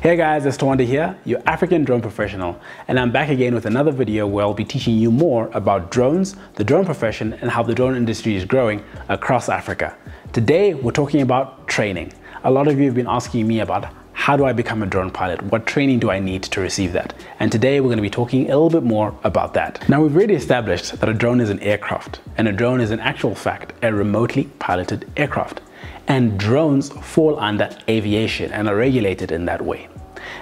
Hey guys, it's Twanda here, your African drone professional, and I'm back again with another video where I'll be teaching you more about drones, the drone profession, and how the drone industry is growing across Africa. Today, we're talking about training. A lot of you have been asking me about how do I become a drone pilot? What training do I need to receive that? And today we're going to be talking a little bit more about that. Now, we've already established that a drone is an aircraft, and a drone is in actual fact a remotely piloted aircraft. And drones fall under aviation and are regulated in that way.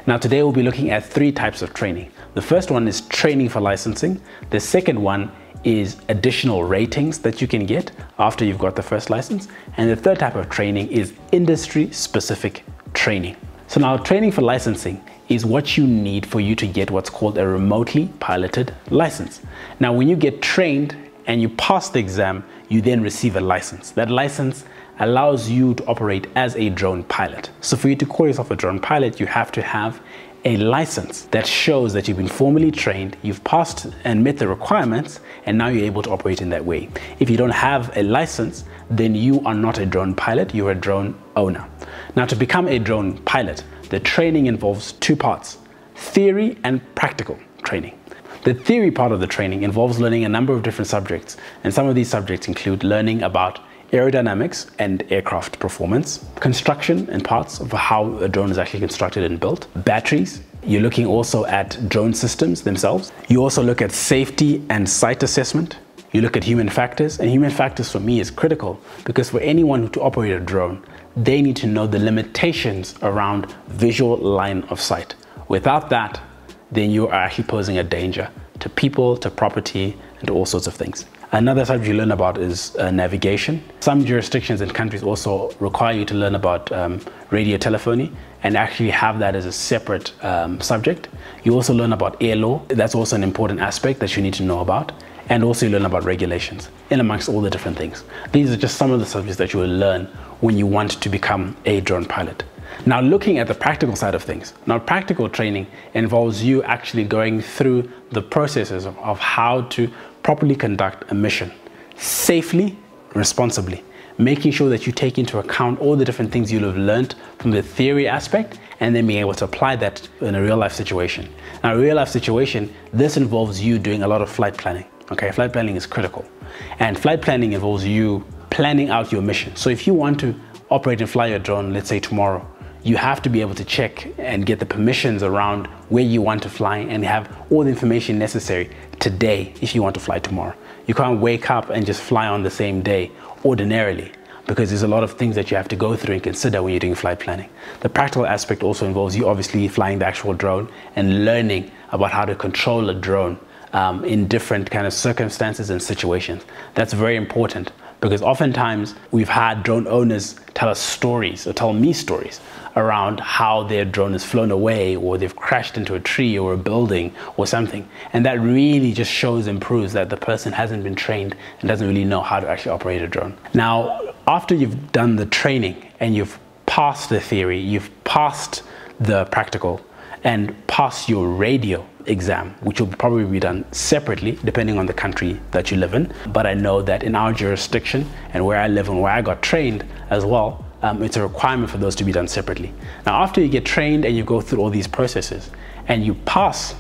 Now today we'll be looking at three types of training. The first one is training for licensing. The second one is additional ratings that you can get after you've got the first license. And the third type of training is industry-specific training. So now training for licensing is what you need for you to get what's called a remotely piloted license. Now when you get trained and you pass the exam, you then receive a license. That license allows you to operate as a drone pilot. So for you to call yourself a drone pilot, you have to have a license that shows that you've been formally trained, you've passed and met the requirements, and now you're able to operate in that way. If you don't have a license, then you are not a drone pilot, you're a drone owner. Now to become a drone pilot, the training involves two parts, theory and practical training. The theory part of the training involves learning a number of different subjects, and some of these subjects include learning about aerodynamics and aircraft performance, construction and parts of how a drone is actually constructed and built, batteries. You're looking also at drone systems themselves. You also look at safety and site assessment. You look at human factors, and human factors for me is critical because for anyone to operate a drone, they need to know the limitations around visual line of sight. Without that, then you are actually posing a danger to people, to property, and to all sorts of things. Another subject you learn about is navigation. Some jurisdictions and countries also require you to learn about radio telephony and actually have that as a separate subject. You also learn about air law. That's also an important aspect that you need to know about. And also you learn about regulations in amongst all the different things. These are just some of the subjects that you will learn when you want to become a drone pilot. Now looking at the practical side of things. Now practical training involves you actually going through the processes of how to properly conduct a mission safely, responsibly, making sure that you take into account all the different things you'll have learned from the theory aspect and then being able to apply that in a real life situation. Now, a real life situation, this involves you doing a lot of flight planning. Okay, flight planning is critical. And flight planning involves you planning out your mission. So if you want to operate and fly your drone, let's say tomorrow, you have to be able to check and get the permissions around where you want to fly and have all the information necessary today if you want to fly tomorrow. You can't wake up and just fly on the same day ordinarily because there's a lot of things that you have to go through and consider when you're doing flight planning. The practical aspect also involves you obviously flying the actual drone and learning about how to control a drone in different kind of circumstances and situations. That's very important because oftentimes we've had drone owners tell us stories or tell me stories around how their drone has flown away or they've crashed into a tree or a building or something. And that really just shows and proves that the person hasn't been trained and doesn't really know how to actually operate a drone. Now, after you've done the training and you've passed the theory, you've passed the practical and passed your radio exam, which will probably be done separately depending on the country that you live in. But I know that in our jurisdiction and where I live and where I got trained as well, it's a requirement for those to be done separately. Now, after you get trained and you go through all these processes and you pass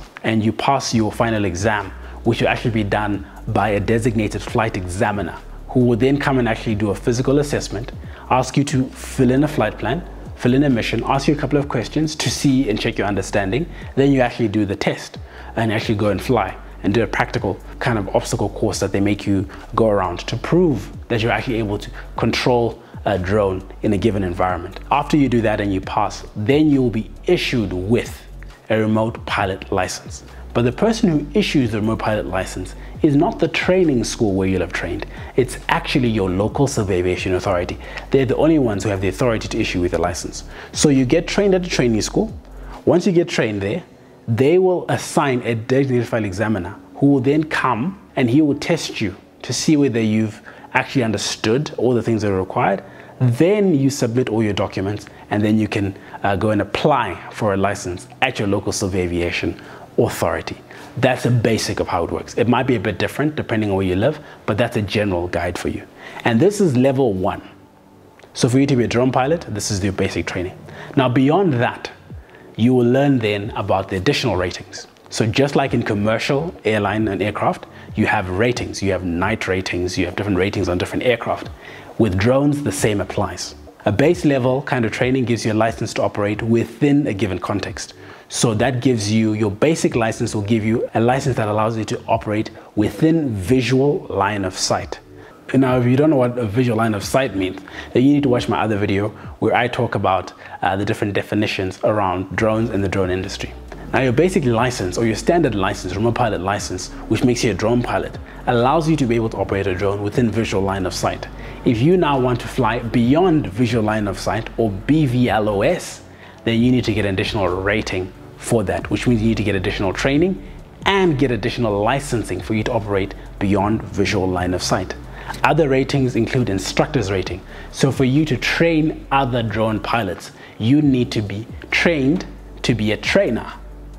your final exam, which will actually be done by a designated flight examiner who will then come and actually do a physical assessment, ask you to fill in a flight plan, fill in a mission, ask you a couple of questions to see and check your understanding. Then you actually do the test and actually go and fly and do a practical kind of obstacle course that they make you go around to prove that you're actually able to control a drone in a given environment. After you do that and you pass, then you will be issued with a remote pilot license. But the person who issues the remote pilot license is not the training school where you'll have trained. It's actually your local civil aviation authority. They're the only ones who have the authority to issue with a license. So you get trained at a training school. Once you get trained there, they will assign a designated flight examiner who will then come and he will test you to see whether you've actually understood all the things that are required. Then you submit all your documents and then you can go and apply for a license at your local civil aviation authority. That's a basic of how it works. It might be a bit different depending on where you live, but that's a general guide for you. And this is level 1. So for you to be a drone pilot, this is your basic training. Now beyond that, you will learn then about the additional ratings. So just like in commercial airline and aircraft, you have ratings, you have night ratings, you have different ratings on different aircraft. With drones, the same applies. A base level kind of training gives you a license to operate within a given context. So that gives you, your basic license will give you a license that allows you to operate within visual line of sight. Now, if you don't know what a visual line of sight means, then you need to watch my other video where I talk about the different definitions around drones and the drone industry. Now, your basic license or your standard license, remote pilot license, which makes you a drone pilot, allows you to be able to operate a drone within visual line of sight. If you now want to fly beyond visual line of sight, or BVLOS, then you need to get an additional rating for that, which means you need to get additional training and get additional licensing for you to operate beyond visual line of sight. Other ratings include instructor's rating. So for you to train other drone pilots, you need to be trained to be a trainer,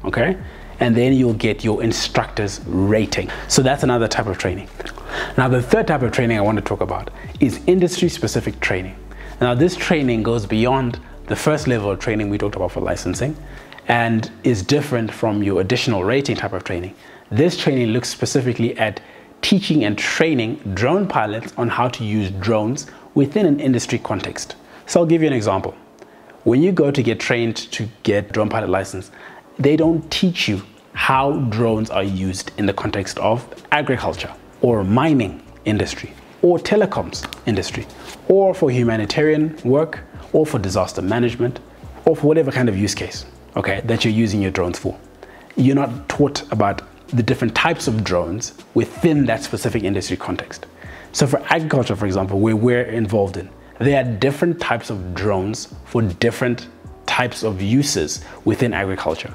okay? And then you'll get your instructor's rating. So that's another type of training. Now, the third type of training I want to talk about is industry-specific training. Now, this training goes beyond the first level of training we talked about for licensing and is different from your additional rating type of training. This training looks specifically at teaching and training drone pilots on how to use drones within an industry context. So I'll give you an example. When you go to get trained to get drone pilot license, they don't teach you how drones are used in the context of agriculture or mining industry or telecoms industry or for humanitarian work or for disaster management or for whatever kind of use case, okay, that you're using your drones for. You're not taught about the different types of drones within that specific industry context. So for agriculture, for example, where we're involved in, there are different types of drones for different types of uses within agriculture.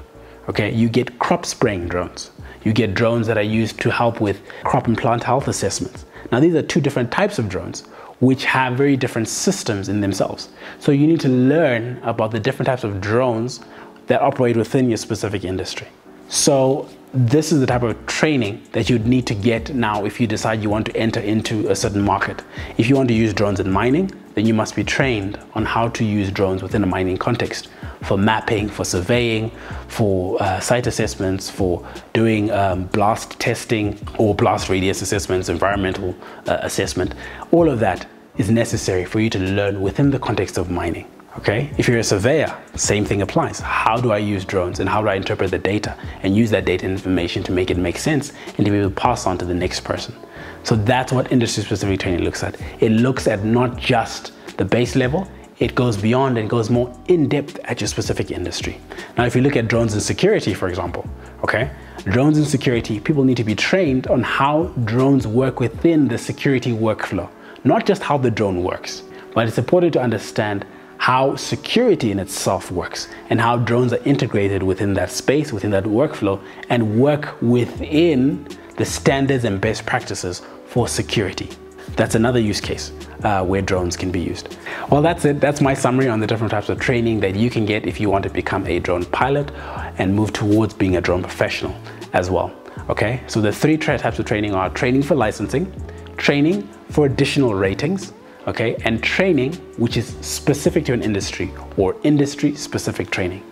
Okay, you get crop spraying drones. You get drones that are used to help with crop and plant health assessments. Now, these are two different types of drones which have very different systems in themselves. So you need to learn about the different types of drones that operate within your specific industry. So this is the type of training that you'd need to get now if you decide you want to enter into a certain market. If you want to use drones in mining, then you must be trained on how to use drones within a mining context for mapping, for surveying, for site assessments, for doing blast testing or blast radius assessments, environmental assessment. All of that is necessary for you to learn within the context of mining. Okay, if you're a surveyor, same thing applies. How do I use drones and how do I interpret the data and use that data and information to make it make sense and to be able to pass on to the next person? So that's what industry-specific training looks at. It looks at not just the base level, it goes beyond and goes more in-depth at your specific industry. Now, if you look at drones and security, for example, okay, drones and security, people need to be trained on how drones work within the security workflow, not just how the drone works, but it's important to understand how security in itself works and how drones are integrated within that space, within that workflow, and work within the standards and best practices for security. That's another use case where drones can be used. Well, that's it. That's my summary on the different types of training that you can get if you want to become a drone pilot and move towards being a drone professional as well. Okay, so the three types of training are training for licensing, training for additional ratings, okay, and training which is specific to an industry or industry-specific training.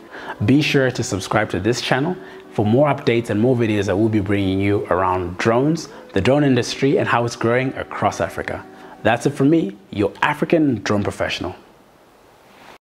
Be sure to subscribe to this channel for more updates and more videos that we'll be bringing you around drones, the drone industry, and how it's growing across Africa. That's it from me, your African drone professional.